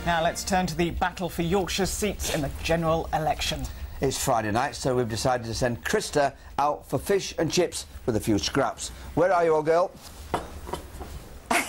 Now let's turn to the battle for Yorkshire's seats in the general election. It's Friday night, so we've decided to send Krista out for fish and chips with a few scraps. Where are you, old girl?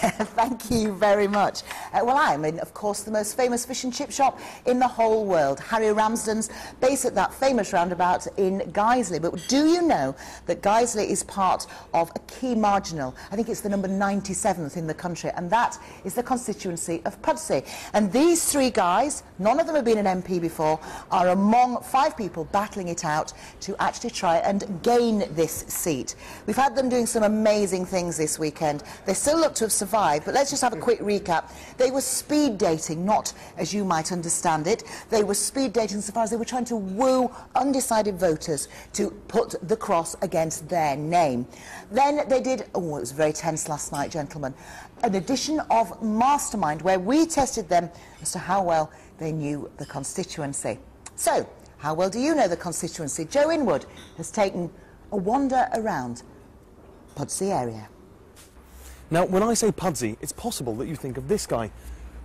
Thank you very much. Well, I'm in, of course, the most famous fish and chip shop in the whole world, Harry Ramsden's, based at that famous roundabout in Guiseley. But do you know that Guiseley is part of a key marginal? I think it's the number 97th in the country, and that is the constituency of Pudsey. And these three guys, none of them have been an MP before, are among 5 people battling it out to actually try and gain this seat. We've had them doing some amazing things this weekend. They still look to have survived, but let's just have a quick recap. They were speed dating, not as you might understand it. They were speed dating so far as they were trying to woo undecided voters to put the cross against their name. Then they did, oh, it was very tense last night, gentlemen, an edition of Mastermind where we tested them as to how well they knew the constituency. So, how well do you know the constituency? Joe Inwood has taken a wander around Pudsey area. Now, when I say Pudsey, it's possible that you think of this guy.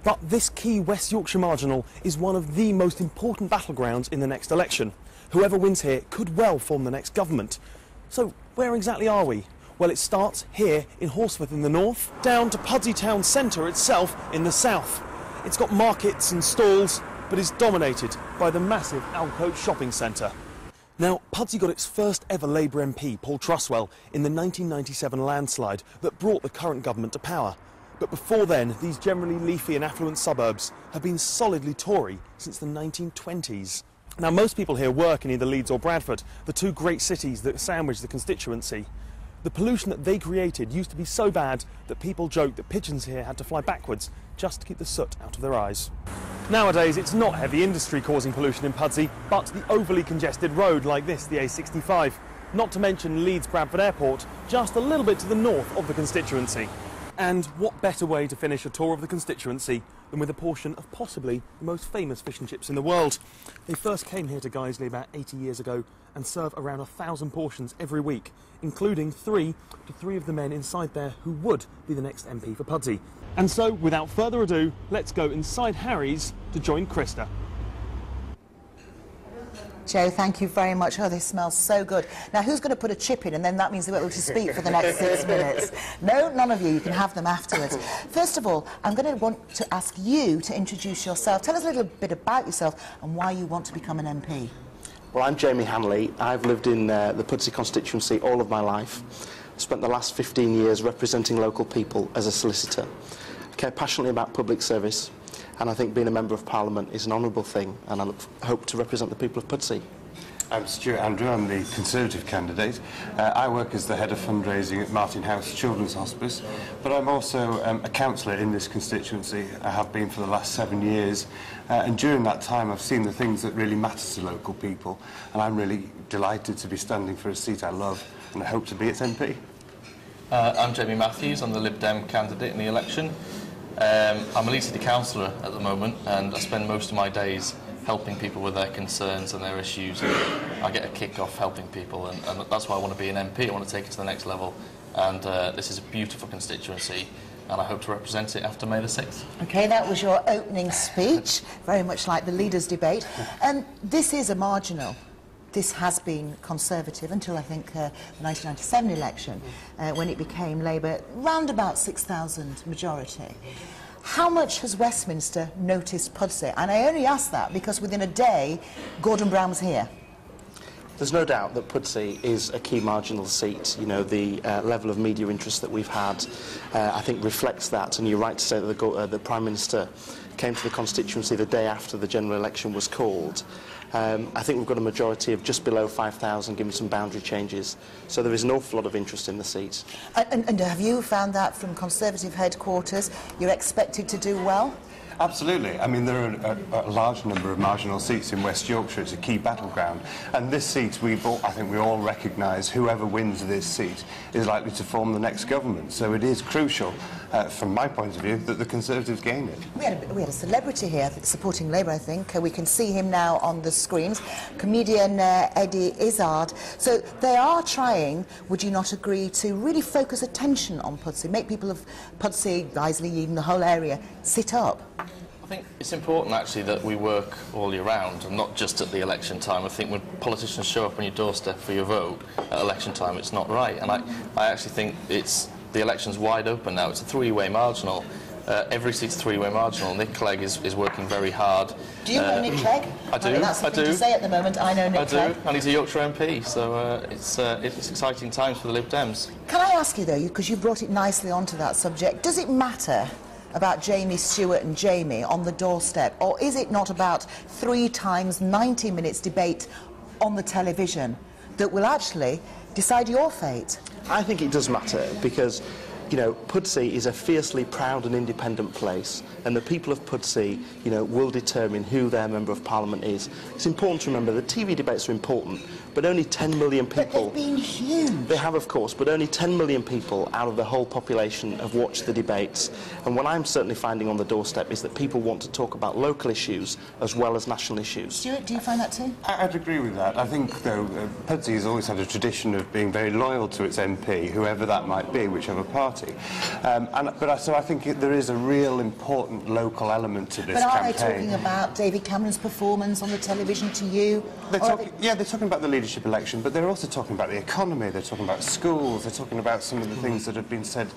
But this key West Yorkshire marginal is one of the most important battlegrounds in the next election. Whoever wins here could well form the next government. So, where exactly are we? Well, it starts here in Horsforth in the north, down to Pudsey town centre itself in the south. It's got markets and stalls, but is dominated by the massive Alcote shopping centre. Now, Pudsey got its first ever Labour MP, Paul Truswell, in the 1997 landslide that brought the current government to power. But before then, these generally leafy and affluent suburbs have been solidly Tory since the 1920s. Now, most people here work in either Leeds or Bradford, the two great cities that sandwich the constituency. The pollution that they created used to be so bad that people joked that pigeons here had to fly backwards just to keep the soot out of their eyes. Nowadays, it's not heavy industry causing pollution in Pudsey, but the overly congested road like this, the A65. Not to mention Leeds-Bradford Airport, just a little bit to the north of the constituency. And what better way to finish a tour of the constituency than with a portion of possibly the most famous fish and chips in the world. They first came here to Guiseley about 80 years ago and serve around 1,000 portions every week, including 3 of the men inside there who would be the next MP for Pudsey. And so, without further ado, let's go inside Harry's to join Krista. Joe, thank you very much. Oh, they smell so good. Now, who's going to put a chip in, and then that means they won't be able to speak for the next 6 minutes? No, none of you. You can have them afterwards. First of all, I'm going to want to ask you to introduce yourself. Tell us a little bit about yourself and why you want to become an MP. Well, I'm Jamie Hanley. I've lived in the Pudsey constituency all of my life. I spent the last 15 years representing local people as a solicitor. I care passionately about public service, and I think being a Member of Parliament is an honourable thing, and I hope to represent the people of Pudsey. I'm Stuart Andrew, I'm the Conservative candidate. I work as the head of fundraising at Martin House Children's Hospice, but I'm also a councillor in this constituency. I have been for the last 7 years, and during that time I've seen the things that really matter to local people, and I'm really delighted to be standing for a seat I love, and I hope to be its MP. I'm Jamie Matthews, I'm the Lib Dem candidate in the election. I'm a Leeds City councillor at the moment, and I spend most of my days helping people with their concerns and their issues. I get a kick off helping people, and that's why I want to be an MP. I want to take it to the next level, and this is a beautiful constituency, and I hope to represent it after May the 6th. OK, that was your opening speech, very much like the leaders' debate. This is a marginal. This has been Conservative until, I think, the 1997 election, when it became Labour, round about 6,000 majority. How much has Westminster noticed Pudsey? And I only ask that because within a day, Gordon Brown was here. There's no doubt that Pudsey is a key marginal seat. You know, the level of media interest that we've had, I think, reflects that. And you're right to say that the Prime Minister came to the constituency the day after the general election was called. I think we've got a majority of just below 5,000, given some boundary changes. So there is an awful lot of interest in the seat. And have you found that from Conservative headquarters? You're expected to do well? Absolutely. I mean, there are a large number of marginal seats in West Yorkshire. It's a key battleground. And this seat, I think we all recognise whoever wins this seat is likely to form the next government. So it is crucial, from my point of view, that the Conservatives gain it. We had a celebrity here supporting Labour, I think. We can see him now on the screens, comedian Eddie Izzard. So they are trying, would you not agree, to really focus attention on Pudsey, make people of Pudsey, Guiseley, even the whole area, sit up. I think it's important actually that we work all year round and not just at the election time. I think when politicians show up on your doorstep for your vote at election time, it's not right. And I actually think the election's wide open now. It's a three-way marginal. Every seat's three-way marginal. Nick Clegg is working very hard. Do you know Nick Clegg? I do. I mean, that's the thing to say at the moment. I know Nick Clegg. And he's a Yorkshire MP, so it's exciting times for the Lib Dems. Can I ask you though, because you brought it nicely onto that subject, does it matter about Jamie Stewart and Jamie on the doorstep, or is it not about 3 times 90 minutes debate on the television that will actually decide your fate? I think it does matter because, you know, Pudsey is a fiercely proud and independent place, and the people of Pudsey, you know, will determine who their Member of Parliament is. It's important to remember that TV debates are important, but only 10 million people... But they've been huge. They have, of course, but only 10 million people out of the whole population have watched the debates. And what I'm certainly finding on the doorstep is that people want to talk about local issues as well as national issues. Stuart, do you find that too? I'd agree with that. I think, though, Pudsey has always had a tradition of being very loyal to its MP, whoever that might be, whichever party. So I think there is a real important local element to this campaign. But are they talking about David Cameron's performance on the television to you? Yeah, they're talking about the leadership election, but they're also talking about the economy, they're talking about schools, they're talking about some of the things that have been said,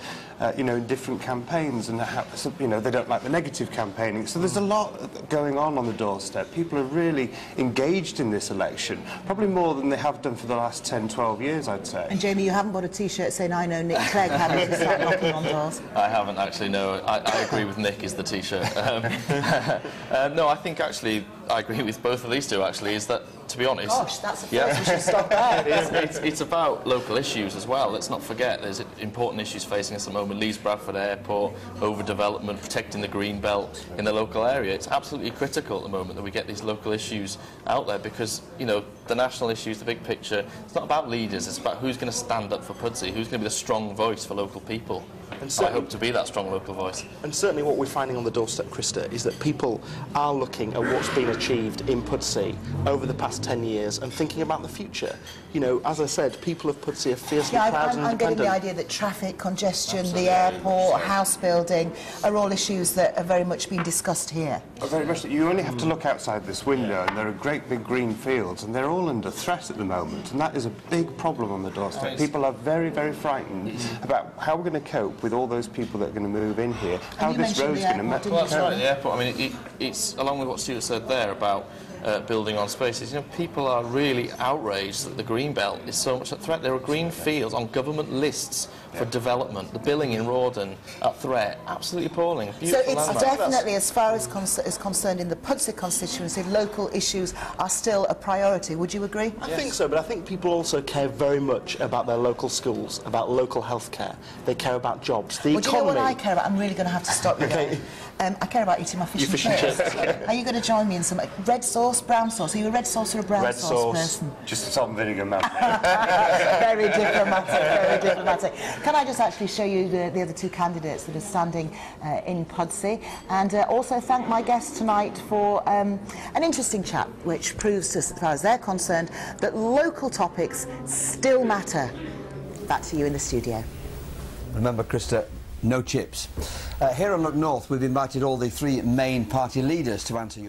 you know, in different campaigns, and how, you know, they don't like the negative campaigning. So there's a lot going on the doorstep. People are really engaged in this election, probably more than they have done for the last 10, 12 years, I'd say. And Jamie, you haven't got a T-shirt saying I know Nick Clegg, have you, to start knocking on doors? I haven't actually, no. I agree with Nick is the T-shirt. No, I think actually I agree with both of these two, actually, is that, to be honest... Gosh, that's a first. We should stop there. It's about local issues as well. Let's not forget there's important issues facing us at the moment. Leeds Bradford Airport, overdevelopment, protecting the green belt in the local area. It's absolutely critical at the moment that we get these local issues out there because, you know, the national issues, the big picture, it's not about leaders, it's about who's going to stand up for Pudsey, who's going to be the strong voice for local people. And so I hope to be that strong local voice. And certainly what we're finding on the doorstep, Krista, is that people are looking at what's been achieved in Pudsey over the past 10 years and thinking about the future. You know, as I said, people of Pudsey are fiercely proud and I'm independent. getting the idea that traffic, congestion, the airport, house building are all issues that are very much being discussed here. Oh, very much. You only have to look outside this window and there are great big green fields and they're all under threat at the moment, and that is a big problem on the doorstep. People are very, very frightened about how we're going to cope with all those people that are going to move in here, how this road's going to... Well, that's right, the airport. I mean, it's along with what Stuart said there about building on spaces. You know, people are really outraged that the green belt is so much at threat. There are green fields on government lists for development. The billing in Rawdon at threat, absolutely appalling. So it's definitely, as far as is concerned in the Pudsey constituency, local issues are still a priority. Would you agree? I think so, but I think people also care very much about their local schools, about local healthcare. They care about jobs, the economy. Do you know what I care about? I'm really going to have to stop you there. I care about eating my fish and chips. Are you going to join me in some red sauce, brown sauce? Are you a red sauce or a brown sauce person? Just salt and vinegar, man. Very diplomatic, very diplomatic. Can I just actually show you the other two candidates that are standing in Pudsey, and also thank my guests tonight for an interesting chat, which proves, as far as they're concerned, that local topics still matter. Back to you in the studio. Remember, Krista, no chips. Here on Look North, we've invited all the 3 main party leaders to answer your